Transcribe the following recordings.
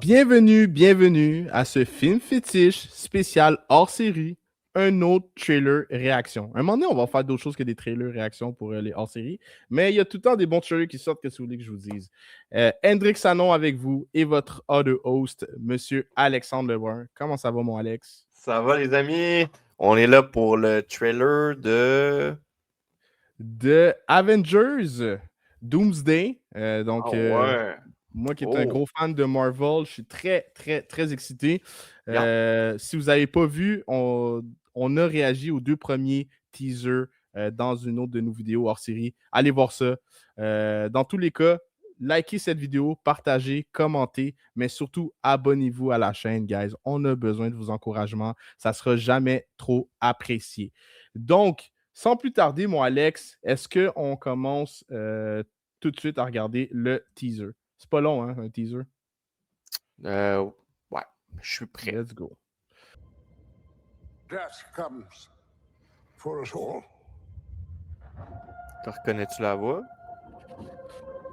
Bienvenue à ce film fétiche spécial hors série, un autre trailer réaction. Un moment donné, on va faire d'autres choses que des trailers réactions pour les hors séries, mais il y a tout le temps des bons trailers qui sortent, que si vous voulez que je vous dise. Hendrik Sanon avec vous et votre other host, Monsieur Alexandre Lebrun. Comment ça va, mon Alex? Ça va, les amis? On est là pour le trailer de Avengers Doomsday. Ah ouais. Moi qui est un Oh. gros fan de Marvel, je suis très, très, très excité. Yeah. Si vous n'avez pas vu, on a réagi aux deux premiers teasers dans une autre de nos vidéos hors série. Allez voir ça. Dans tous les cas, likez cette vidéo, partagez, commentez, mais surtout abonnez-vous à la chaîne, guys. On a besoin de vos encouragements. Ça ne sera jamais trop apprécié. Donc, sans plus tarder, mon Alex, est-ce qu'on commence tout de suite à regarder le teaser? C'est pas long, hein, un teaser? Ouais, je suis prêt. Let's go. Death comes for us all. Te reconnais-tu la voix?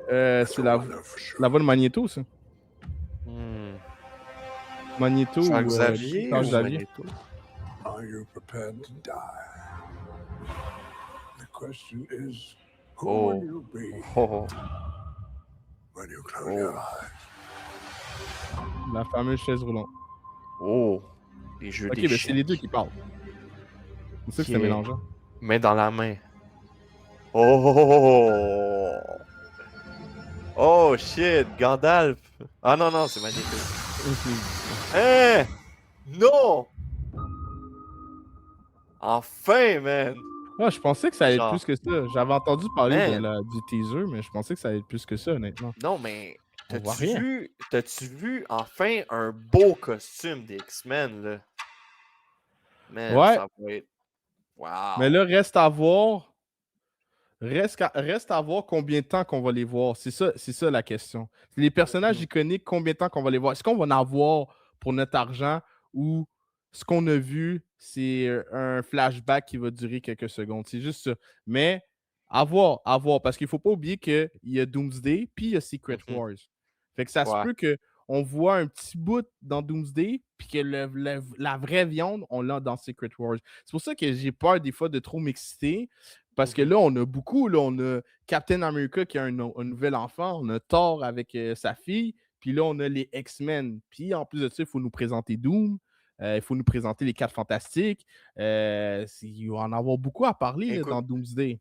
C'est la voix de Magneto, ça. Magneto Charles ou Xavier Charles ou Xavier? Magneto? Are you prepared to die? The question is, who Oh. will you be Oh. when you close your eyes? La fameuse chaise roulante. Oh. Les jeux Ok, d'échecs. mais c'est les deux qui parlent. C'est ça que c'est Ok. mélangeant. Main dans la main. Oh. Oh shit, Gandalf. Ah non, c'est Magneto. Hein? Non! Enfin, man! Ouais, je pensais que ça allait être Genre, plus que ça. J'avais entendu parler man. du teaser, mais je pensais que ça allait être plus que ça, honnêtement. Non, mais On voit rien. t'as-tu vu enfin un beau costume des X-Men, là? Man, Ouais. ça va être... Wow! Mais là, reste à voir. Reste à voir combien de temps qu'on va les voir. C'est ça la question. Les personnages iconiques, combien de temps qu'on va les voir? Est-ce qu'on va en avoir pour notre argent ou ce qu'on a vu, c'est un flashback qui va durer quelques secondes? C'est juste ça. Mais à voir, parce qu'il ne faut pas oublier qu'il y a Doomsday puis il y a Secret Wars. Fait que ça se Ouais. peut qu'on voit un petit bout dans Doomsday puis que la vraie viande, on l'a dans Secret Wars. C'est pour ça que j'ai peur des fois de trop m'exciter. Parce que là, on a beaucoup. Là, on a Captain America qui a un nouvel enfant. On a Thor avec sa fille. Puis là, on a les X-Men. Puis en plus de ça, il faut nous présenter Doom. Il faut nous présenter les 4 Fantastiques. Il va en avoir beaucoup à parler là, Écoute, dans Doomsday.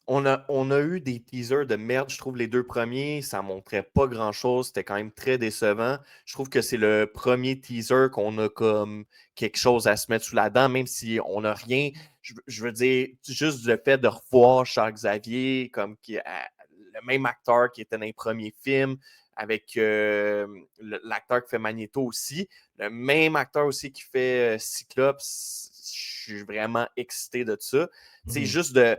on a eu des teasers de merde. Je trouve les deux premiers, ça montrait pas grand-chose. C'était quand même très décevant. Je trouve que c'est le premier teaser qu'on a comme quelque chose à se mettre sous la dent, même si on n'a rien. Je veux dire, juste le fait de revoir Charles Xavier, comme le même acteur qui était dans les premiers films, avec l'acteur qui fait Magneto aussi, le même acteur aussi qui fait Cyclops. Je suis vraiment excité de ça. C'est juste de...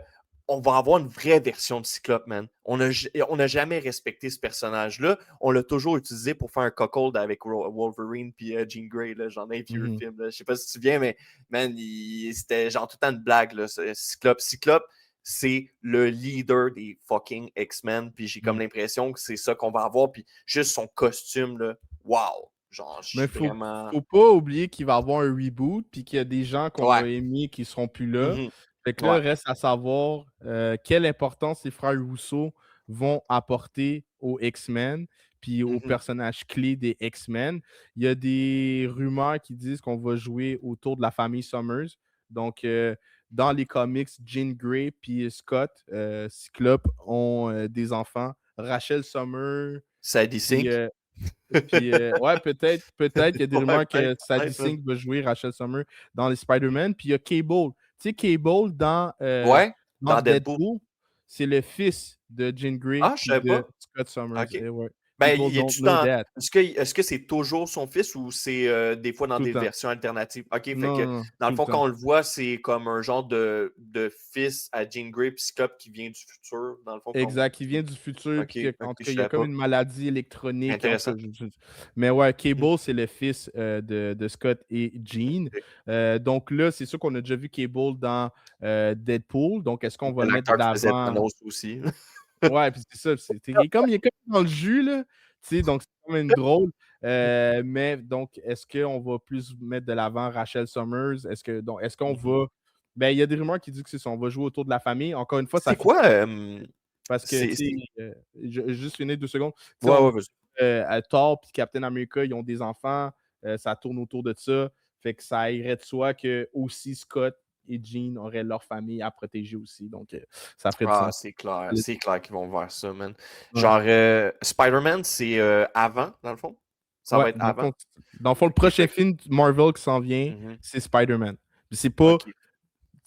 On va avoir une vraie version de Cyclope, man. On n'a jamais respecté ce personnage-là. On l'a toujours utilisé pour faire un cuckold avec Wolverine puis Jean Grey. Là. J'en ai vu le film. Là. Je sais pas si tu te souviens, mais man, c'était genre tout le temps une blague. Là, Cyclope. Cyclope, c'est le leader des fucking X-Men. Puis j'ai comme l'impression que c'est ça qu'on va avoir. Puis juste son costume, là, wow. Genre, je suis vraiment... faut pas oublier qu'il va y avoir un reboot puis qu'il y a des gens qu'on a aimés qui seront plus là. Fait que là, reste à savoir quelle importance les frères Rousseau vont apporter aux X-Men puis aux personnages clés des X-Men. Il y a des rumeurs qui disent qu'on va jouer autour de la famille Summers. Donc, dans les comics, Jean Grey puis Scott, Cyclope, ont des enfants. Rachel Summers. Sadie Sink. Puis, ouais, peut-être qu'il y a des rumeurs que Sadie Sink va jouer Rachel Summers dans les Spider-Man. Puis il y a Cable. Tu sais, Cable dans Deadpool, c'est le fils de Jean Grey et de Scott Summers. Okay. Ouais. Ben, est-ce que c'est toujours son fils ou c'est des fois dans des versions alternatives? OK, fait que dans le fond, quand on le voit, c'est comme un genre de fils à Jean Grey Cyclope qui vient du futur, dans le fond. Exact, qui vient du futur. Okay, En tout cas, il y a comme une maladie électronique. Intéressant. Mais ouais, Cable, c'est le fils de Scott et Jean. Donc là, c'est sûr qu'on a déjà vu Cable dans Deadpool. Donc, est-ce qu'on va le mettre de l'avant? Thanos aussi. Ouais, puis c'est ça. Il est comme dans le jus, là. Tu sais, donc, c'est quand même drôle. Mais donc, est-ce qu'on va plus mettre de l'avant Rachel Summers? Est-ce qu'on Mhm. va. Ben, il y a des rumeurs qui disent que c'est ça, on va jouer autour de la famille. Encore une fois, ça C'est fait quoi? parce que, C'est... tu c'est- sais, juste finir 2 secondes. Tu sais, Ouais, ouais, vas-y. Thor et Captain America, ils ont des enfants, ça tourne autour de ça. Fait que ça irait de soi que aussi Scott et Jean auraient leur famille à protéger aussi. Donc, ça ferait du Ah, sens. c'est clair qu'ils vont vers ça, man. Ouais. Genre, Spider-Man, c'est avant, dans le fond? Ça Ouais, va être avant? dans le fond, le Ok, prochain film Marvel qui s'en vient, Mhm. c'est Spider-Man. C'est pas, Ok,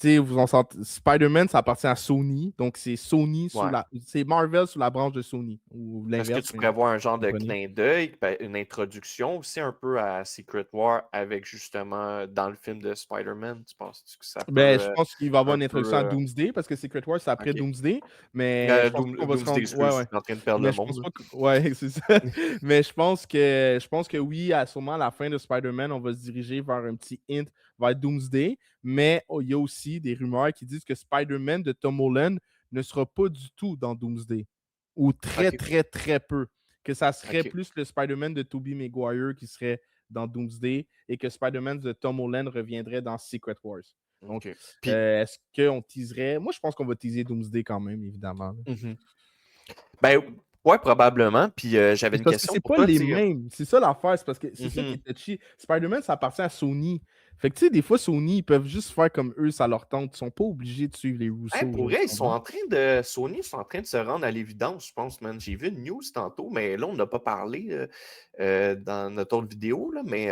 tu sais, vous en sentez, Spider-Man, ça appartient à Sony, donc c'est Sony ouais. c'est Marvel sous la branche de Sony, ou Est-ce que l'inverse, tu mais prévois un genre vous de comprenez. clin d'œil, une introduction aussi un peu à Secret War avec justement dans le film de Spider-Man? Tu penses que ça Ben, peut je pense qu'il va y avoir un une introduction peu. à Doomsday, parce que Secret Wars, c'est après Ok. Doomsday, mais je pense pas qu'on va se Doomsday, rendre. Ouais, excuse, je ouais. suis en train de perdre Mais le je pense monde. pas que. Ouais, c'est ça. Mais je pense que oui, sûrement à la fin de Spider-Man, on va se diriger vers un petit hint vers Doomsday. Mais il y a aussi des rumeurs qui disent que Spider-Man de Tom Holland ne sera pas du tout dans Doomsday. Ou très, Ok, très, très peu. Que ça serait ok. plus le Spider-Man de Tobey Maguire qui serait dans Doomsday et que Spider-Man de Tom Holland reviendrait dans Secret Wars. Donc, Ok. Puis, est-ce qu'on teaserait? Moi, je pense qu'on va teaser Doomsday quand même, évidemment. mhm. Ben, ouais, probablement. Puis, j'avais C'est une parce que question c'est pour pas toi, les tu sais. mêmes. C'est ça l'affaire. C'est parce que c'est ça qui Mhm. est touchy. Spider-Man, ça appartient à Sony. Fait que tu sais, des fois, Sony, ils peuvent juste faire comme eux, ça leur tente. Ils sont pas obligés de suivre les Hey, Russo, pour là, vrai, tu comprends? Sony sont en train de se rendre à l'évidence, je pense, man. J'ai vu une news tantôt, mais là, on n'a pas parlé dans notre autre vidéo, là, mais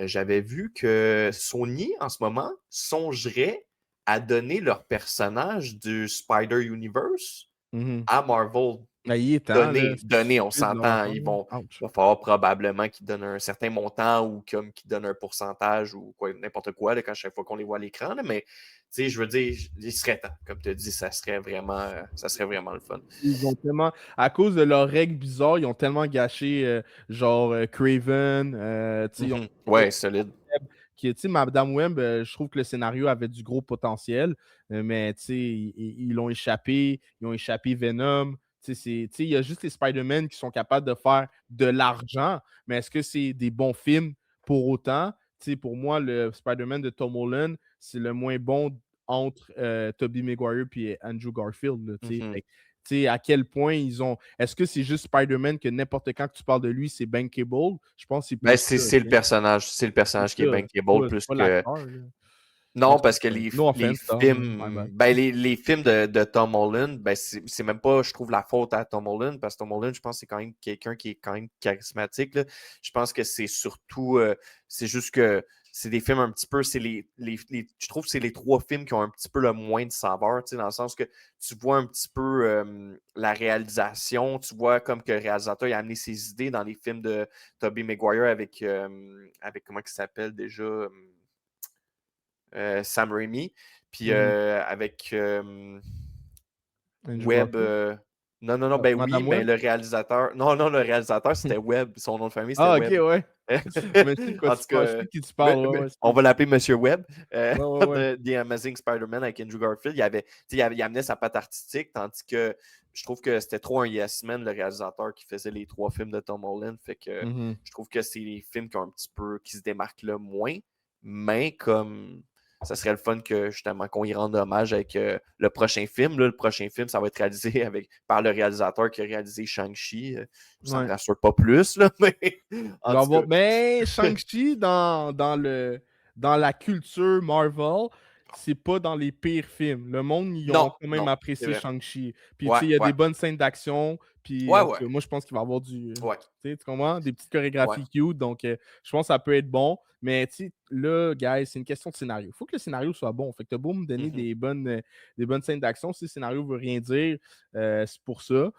j'avais vu que Sony, en ce moment, songerait à donner leur personnage du Spider-Universe Mhm. à Marvel. Ben, il est temps, là. C'est Donner, on stupide de leur s'entend, part, là. il Ouch. va falloir probablement qu'ils donnent un certain montant ou comme qu'ils donnent un pourcentage ou quoi, n'importe quoi là, quand chaque fois qu'on les voit à l'écran. Là, mais je veux dire, il serait temps. Comme tu as dit, ça serait vraiment le fun. Ils ont tellement, à cause de leurs règles bizarres, ils ont tellement gâché, genre, Craven. Tu sais, ils ont Mhm. Ouais, solide. tu sais, Madame Web, je trouve que le scénario avait du gros potentiel, mais tu sais, ils l'ont échappé, ils ont échappé Venom. Tu sais, il y a juste les Spider-Man qui sont capables de faire de l'argent, mais est-ce que c'est des bons films pour autant? Tu sais, pour moi, le Spider-Man de Tom Holland, c'est le moins bon entre Tobey Maguire et Andrew Garfield. Là, tu sais. Mhm. Fait que, tu sais, à quel point ils ont. Est-ce que c'est juste Spider-Man que n'importe quand que tu parles de lui, c'est bankable? Je pense que c'est Ben, plus ça. c'est le Tu sais. personnage. C'est le C'est personnage qui est ça, bankable c'est plus pas que. l'acteur, là. En Non, tout parce que cas, no les offense, Tom, là, my films, bad. ben les films de Tom Holland, ben c'est même pas, je trouve, la faute à Tom Holland, parce que Tom Holland, je pense que c'est quand même quelqu'un qui est quand même charismatique, là. Je pense que c'est surtout, c'est juste que c'est des films un petit peu, je trouve que c'est les trois films qui ont un petit peu le moins de saveur, tu sais, dans le sens que tu vois un petit peu la réalisation, tu vois comme que le réalisateur il a amené ses idées dans les films de Tobey Maguire avec comment il s'appelle déjà? Sam Raimi. Puis Mhm. avec Andrew Webb. Garfield? Non, non, non, ben oui, Madame mais Web? le réalisateur. Non, non, le réalisateur, c'était Webb. Son nom de famille, c'était Ah, ok, Webb. ouais. Mais je sais de quoi En tu tout parles, je sais cas, de qui tu parles, ouais, ouais, on c'est- va l'appeler Monsieur Webb. ouais, ouais, ouais. De The Amazing Spider-Man avec Andrew Garfield. Il amenait sa patte artistique, tandis que je trouve que c'était trop un yes man, le réalisateur qui faisait les trois films de Tom Holland. Fait que Mhm. je trouve que c'est les films qui ont un petit peu, qui se démarquent le moins. Mais comme ça serait le fun que justement qu'on y rende hommage avec le prochain film. Là, le prochain film, ça va être réalisé par le réalisateur qui a réalisé Shang-Chi. Ça me Ouais. rassure pas plus, là, mais Il en va y tout avoir. cas. Mais Shang-Chi, dans la culture Marvel, c'est pas dans les pires films. Le monde, ils ont Non, quand même non, c'est apprécié vrai. Shang-Chi. Puis, tu Ouais, sais, il y a ouais. des bonnes scènes d'action. Puis, Ouais, en tout ouais. cas, moi, je pense qu'il va y avoir du. Ouais. Tu sais, tu comprends? Des petites Ouais. chorégraphies cute. Donc, je pense que ça peut être bon. Mais, tu sais, là, guys, c'est une question de scénario. Il faut que le scénario soit bon. Fait que t'as beau me donner Mhm. des bonnes scènes d'action. Si le scénario veut rien dire, c'est pour ça.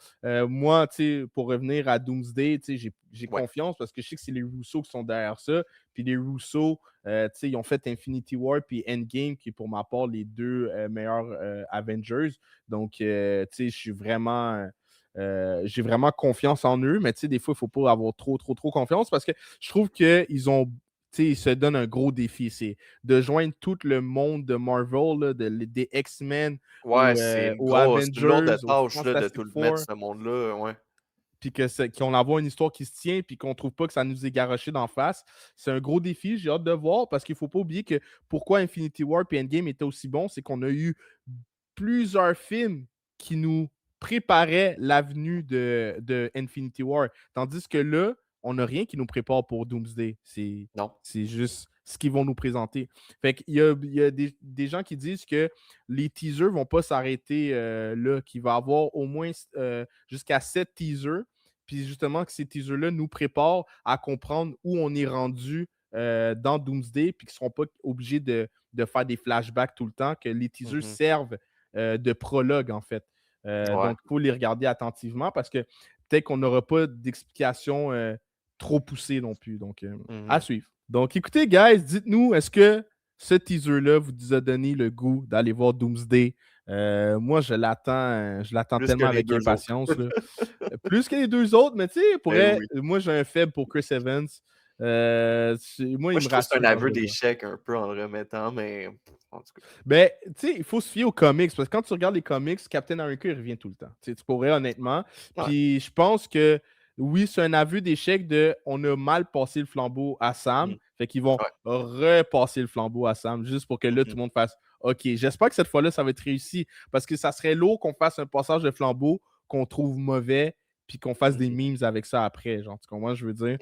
Moi, tu sais, pour revenir à Doomsday, tu sais, j'ai Ouais. confiance parce que je sais que c'est les Russo qui sont derrière ça. Puis les Russo, tu sais, ils ont fait Infinity War puis Endgame, qui est pour ma part les deux meilleurs Avengers. Donc, tu sais, j'ai vraiment confiance en eux, mais tu sais, des fois, il ne faut pas avoir trop confiance parce que je trouve qu'ils ont. Tu sais, ils se donnent un gros défi. C'est de joindre tout le monde de Marvel, là, des X-Men Ouais, c'est aux c'est une lourde Avengers, aux tâche là, de Fantastic tout le mettre, Four. ce monde-là. Ouais. puis qu'on envoie une histoire qui se tient, puis qu'on trouve pas que ça nous est garoché d'en face. C'est un gros défi, j'ai hâte de voir, parce qu'il faut pas oublier que pourquoi Infinity War et Endgame étaient aussi bons, c'est qu'on a eu plusieurs films qui nous préparaient l'avenue de Infinity War. Tandis que là, on n'a rien qui nous prépare pour Doomsday. Non. C'est juste ce qu'ils vont nous présenter. Fait qu'il y a des gens qui disent que les teasers vont pas s'arrêter là, qu'il va y avoir au moins jusqu'à 7 teasers. Puis justement, que ces teasers-là nous préparent à comprendre où on est rendu dans Doomsday, puis qu'ils ne seront pas obligés de faire des flashbacks tout le temps, que les teasers servent de prologue, en fait. Donc, il faut les regarder attentivement parce que peut-être qu'on n'aura pas d'explication trop poussée non plus. Donc, à suivre. Donc, écoutez, guys, dites-nous, est-ce que ce teaser-là vous a donné le goût d'aller voir Doomsday? Moi, je l'attends tellement avec impatience. Plus que les deux autres, mais tu sais, moi, j'ai un faible pour Chris Evans. Moi, il me je trouve rassure. C'est un aveu d'échec un peu en le remettant, mais en tout cas. Ben, tu sais, il faut se fier aux comics, parce que quand tu regardes les comics, Captain America, il revient tout le temps. Tu pourrais, honnêtement. Puis je pense que, oui, c'est un aveu d'échec de on a mal passé le flambeau à Sam. Fait qu'ils vont repasser le flambeau à Sam, juste pour que là, tout le monde fasse OK. J'espère que cette fois-là, ça va être réussi, parce que ça serait lourd qu'on fasse un passage de flambeau qu'on trouve mauvais, puis qu'on fasse des memes avec ça après. Genre, tu comprends ce que je veux dire?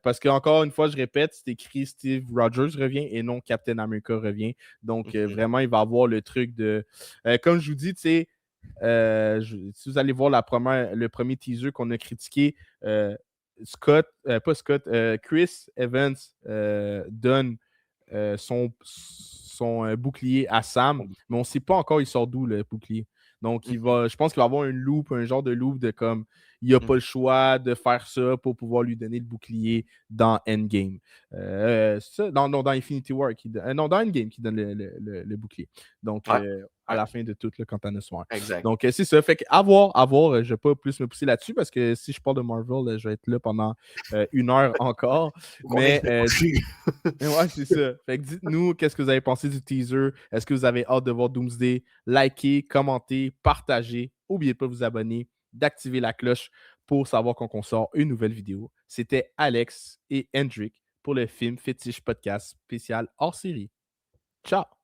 Parce qu'encore une fois, je répète, c'est écrit Steve Rogers revient et non Captain America revient. Donc, vraiment, il va avoir le truc de... comme je vous dis, tu sais, si vous allez voir le premier teaser qu'on a critiqué, Chris Evans donne son bouclier à Sam, mais on ne sait pas encore il sort d'où le bouclier. Donc, je pense qu'il va avoir un genre de loop de comme il n'a pas le choix de faire ça pour pouvoir lui donner le bouclier dans Endgame. Dans Infinity War, dans Endgame qui donne le bouclier. Donc, à la fin de tout, là, quand Thanos soir. Exact. Donc, c'est ça. Fait que, à voir. Je ne vais pas plus me pousser là-dessus parce que si je parle de Marvel, je vais être là pendant 1 heure encore. Mais, ouais, c'est ça. Fait que dites-nous qu'est-ce que vous avez pensé du teaser. Est-ce que vous avez hâte de voir Doomsday? Likez, commentez, partagez. N'oubliez pas de vous abonner, d'activer la cloche pour savoir quand on sort une nouvelle vidéo. C'était Alex et Hendrik pour le Film Fétiche Podcast spécial hors série. Ciao!